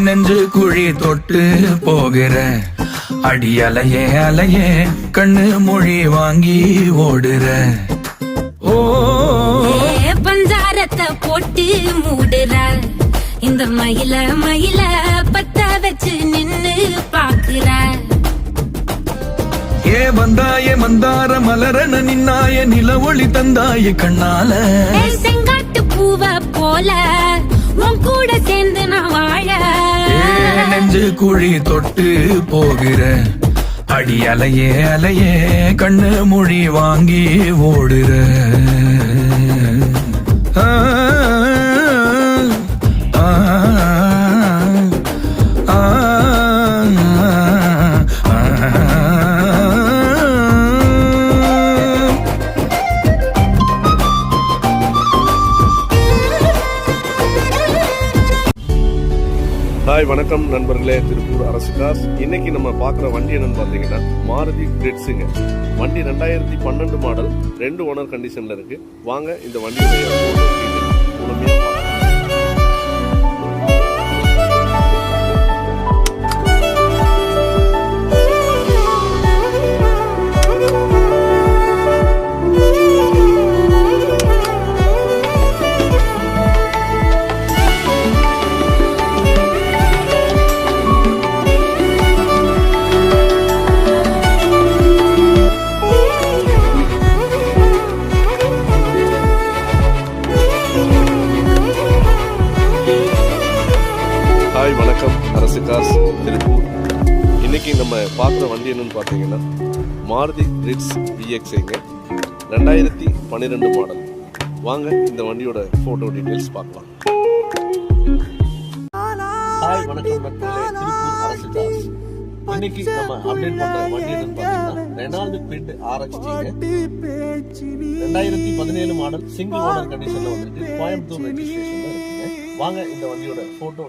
நெஞ்சு குழி தொட்டு போகிற அடி அலையே அலையே கண்ணு மொழி வாங்கி ஓடுற. ஓ பஞ்சாரத்தை போட்டு மூடுற இந்த மயில மயில பத்த வச்சு நின்னு பாக்குற. ஏ வந்தாய மந்தார மலரன நின்னாய நில ஒளி தந்தாய கண்ணால. செங்காட்டு பூவ போல உன் கூட சேர்ந்து நான் வாழ. நெஞ்சு குழி தொட்டு போகிற அடி அலையே அலையே கண்ணு மொழி வாங்கி ஓடுற. ஹாய் வணக்கம் நண்பர்களே, திருப்பூர் அரசு கார்ஸ். இன்னைக்கு நம்ம பார்க்குற வண்டி என்னன்னு பார்த்தீங்கன்னா மாருதி கிரிட்ஸுங்க. வண்டி 2012 மாடல், 2 ஓனர் கண்டிஷனில் இருக்குது. வாங்க இந்த வண்டியுடைய முழுமையாக பார்க்கலாம். வணக்கம் அரசு கார்ஸ் திருப்பூர். இன்னைக்கு நம்ம பார்க்குற வண்டி என்னன்னு பார்த்தீங்கன்னா மாருதி கிரிட்ஸ் EXIங்க, 2012 மாடல். வாங்க இந்த வண்டியோட ஃபோட்டோ டீட்டெயில்ஸ் பார்க்கலாம். ஹாய் வணக்கம் நண்பர்களே, திருப்பூர் அரசு கார்ஸ். இன்னைக்கு நம்ம அப்டேட் பண்ற வண்டி என்னன்னு பார்த்தீங்கன்னா ரெனால்ட் குவிட் RXTங்க, 2017 மாடல், சிங்கிள் ஓனர் கண்டிஷன்ல வந்துருக்கு. கோயம்புத்தூர் ரெஜிஸ்ட்ரேஷன்ல இருக்குங்க. வாங்க இந்த வண்டியோட போட்டோ.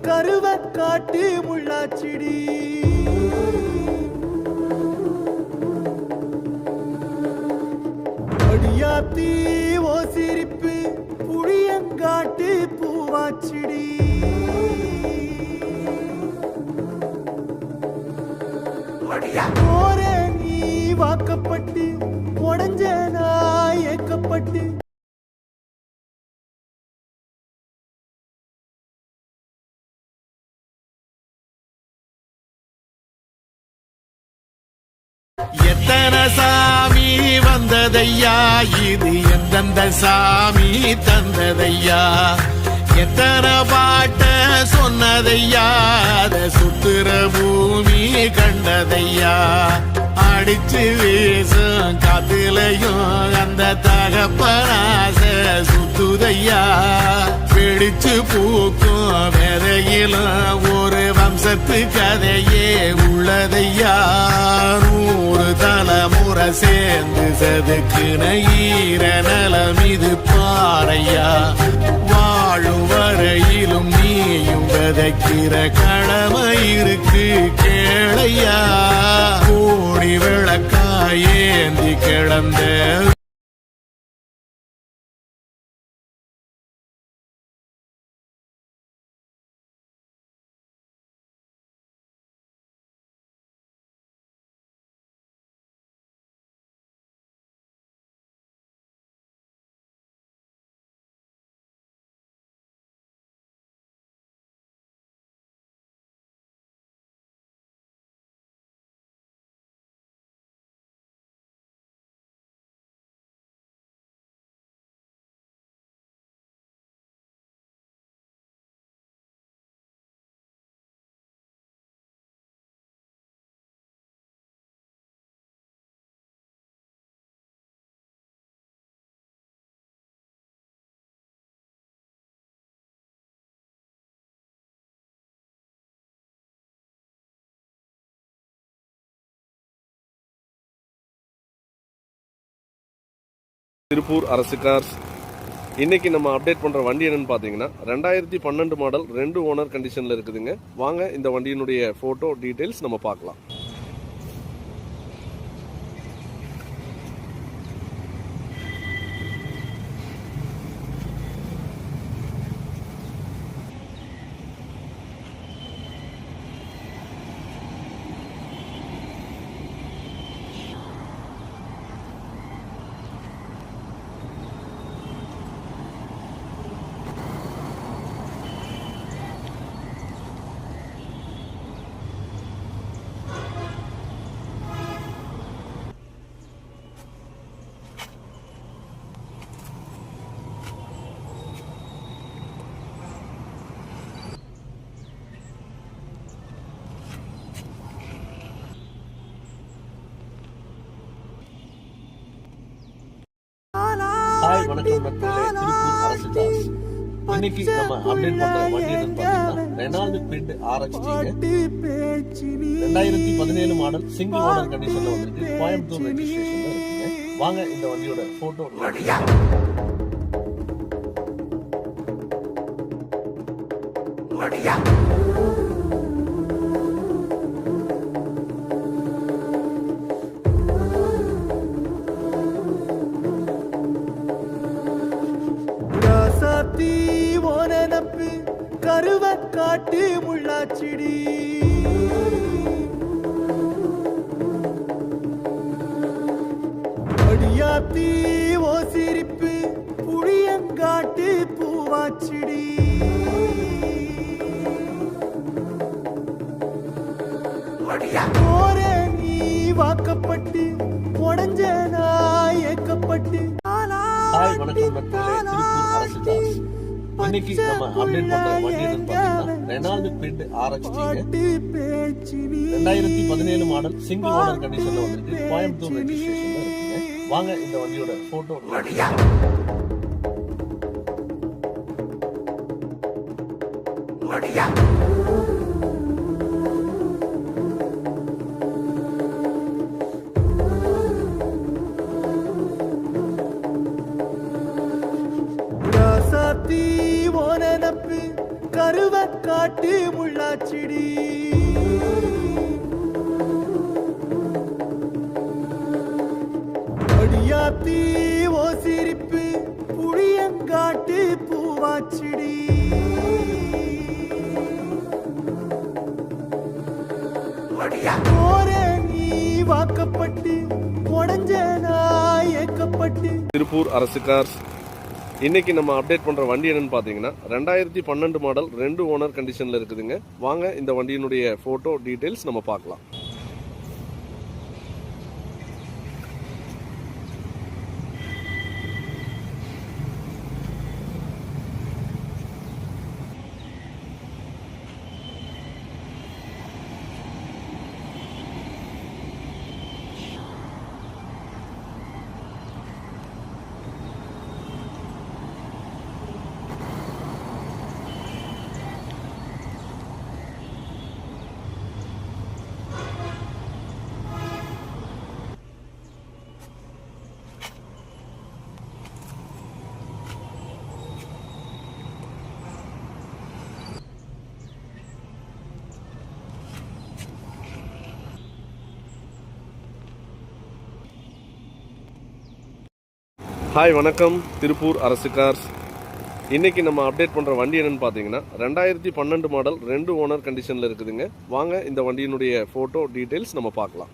கருவ காட்டு முள்ளாச்சிடி அடியாத்தி ஓ சிரிப்பு புளியங்காட்டு பூவாச்சிடி. போற நீ வாக்கப்பட்டு உடஞ்ச நான் ஏக்கப்பட்டு. எத்தனை சாமி வந்ததையா, இது எந்தெந்த சாமி தந்ததையா, எத்தனை பாட்ட சொன்னதையா, அத சுத்துற பூமி கண்டதையா, அடிச்சு வீசும் காத்துலையும் அந்த தகப்பனாச சுத்துதையா, பிடிச்சு பூக்கும் விதையிலும் ஒரு வம்சத்து கதையே உள்ளதையா, 100 தலைமுறை சேர்ந்து செதுக்குன ஈர நலம் இது பாறையா, வாழும் வரையிலும் நீயும் விதைக்கிற கடமை இருக்கு கேளையா, கோடி விளக்காயேந்தி கிடந்த திருப்பூர் அரசு கார்ஸ். இன்னைக்கு நம்ம அப்டேட் பண்ற வண்டி என்னன்னு பாத்தீங்கன்னா 2012 மாடல் 2 ஓனர் கண்டிஷன்ல இருக்குதுங்க. வாங்க இந்த வண்டியினுடைய போட்டோ டீடைல்ஸ் நம்ம பார்க்கலாம். ஹாய் வணக்கம் நண்பர்களே, திருப்பூர் அரசு காஸ். இன்னைக்கு நம்ம அப்டேட் பண்ற வண்டி என்னன்னு பாத்தீங்கன்னா Reynold quit RXT 2017 model single owner கண்டிஷன்ல வந்திருக்கு. கோயம்புத்தூர் ரெஜிஸ்ட்ரேஷன்ல இருக்குங்க. வாங்க இந்த வண்டியோட போட்டோ. ராசாத்தி ஓ நினப்பு கருவ காட்டு முள்ளாச்சிடி அடியாத்தி ஓ சிரிப்பு புளியங்காட்டு பூவாச்சிடி போரே நீ வாக்கப்பட்டு உடஞ்ச நாய் ஏக்கப்பட்டு ஹாய் வணக்கம் நண்பர்களே, திருப்பூர் அரசு காஸ். இன்னைக்கு நம்ம அப்டேட் பண்ற வண்டி என்னன்னு பாத்தீங்கன்னா Reynold quit RXT 2017 model single owner கண்டிஷன்ல வந்திருக்கு. கோயம்புத்தூர் ரெஜிஸ்ட்ரேஷன்ல இருக்குங்க. வாங்க இந்த வண்டியோட போட்டோ. ராசாத்தி ஓ நினப்பு கருவ காட்டு முள்ளாச்சிடி அடியாத்தி ஓ சிரிப்பு புளியங்காட்டு பூவாச்சிடி போரே நீ வாக்கப்பட்டு உடஞ்ச நாய் ஏக்கப்பட்டு. திருப்பூர் அரசு கார்ஸ். இன்னைக்கு நம்ம அப்டேட் பண்ற வண்டி என்னன்னு பாத்தீங்கன்னா 2012 மாடல் 2 ஓனர் கண்டிஷன்ல இருக்குதுங்க. வாங்க இந்த வண்டியினுடைய போட்டோ டீடைல்ஸ் நம்ம பார்க்கலாம். ஹாய் வணக்கம், திருப்பூர் அரசு கார்ஸ். இன்னைக்கு நம்ம அப்டேட் பண்ற வண்டி என்னன்னு பாத்தீங்கன்னா 2012 மாடல் 2 ஓனர் கண்டிஷன்ல இருக்குதுங்க. வாங்க இந்த வண்டியினுடைய போட்டோ டீடைல்ஸ் நம்ம பார்க்கலாம்.